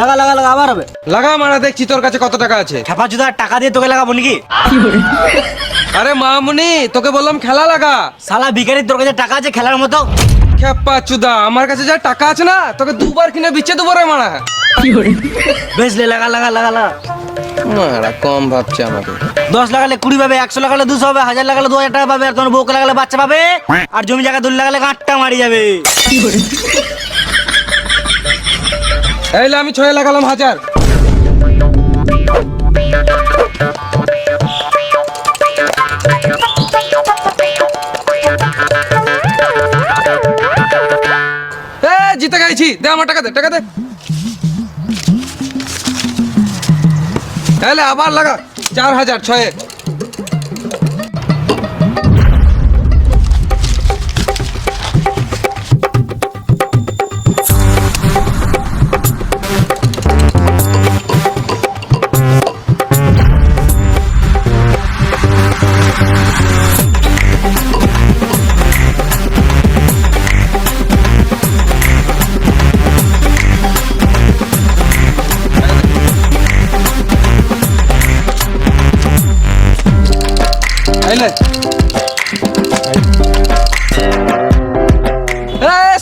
লাগা লাগা লাগা আবার হবে। লাগা মারা, দেখছি তোর কাছে কত টাকা আছে। খেপা জুতা টাকা দিয়ে তোকে লাগাবো নাকি? আরে মামুনি, তোকে বললাম খেলা লাগা। শালা ভিখারি, তোর কাছে টাকা আছে খেলার মতো? খেপা চুদা, আমার কাছে যা টাকা আছে না তোকে দুবার কিনে বিচ্ছে দেবো রে মারা। বেশ লে, লাগা লাগা লাগা লাগা। মারা কম ভাবছে আমাকে। 10 লাগালে 20 পাবে, 100 লাগালে 200 হবে, 1000 লাগালে 2000 টাকা পাবে, আর তোমার বউকে লাগালে বাচ্চা পাবে, আর জমি জায়গা দূর লাগালে গাঁটটা মারি যাবে। এইলে আমি 6 লাগালাম 1000। জিতে গেছি, দে আমার টাকা দে, টাকা দে। তাহলে আবার লাগা 4000 6-এ।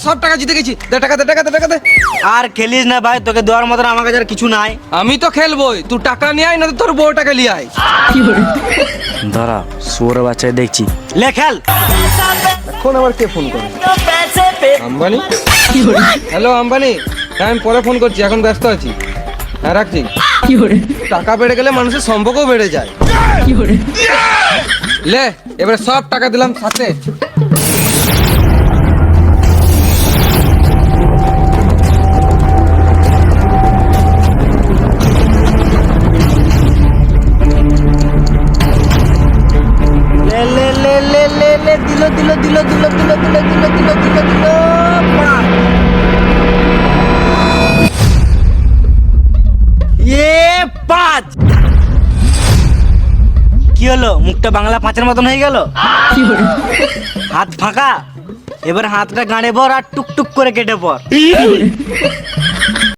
সব টাকা জিতে গেছি, দে টাকা দে, টাকা দে, টাকা দে। আর খেলিস না ভাই, তোকে দেওয়ার মতন আমার কাছে আর কিছু নাই। আমি তো খেলবই, তুই টাকা নিয়ে আয় না তো তোর বউ টাকা নিয়ে আয়। ধরা শুয়োরের বাচ্চা দেখছি, লে খেল। এখন আবার কে ফোন করে? আম্বানি। হ্যালো আম্বানি, হ্যাঁ আমি পরে ফোন করছি, এখন ব্যস্ত আছি। হ্যাঁ রাখছি। টাকা বেড়ে গেলে মানুষের সম্পর্কও বেড়ে যায়। লে এবারে সব টাকা দিলাম সাথে। লে লে লে লে লে লে, দিল দিল দিল দিল দিল দিল দিল দিল দিল দিল। পাঁচ। কি হলো, মুখটা বাংলা পাঁচের মতন হয়ে গেল? হাত ফাঁকা, এবার হাতটা গাঁড়ে পর আর টুকটুক করে কেটে পর।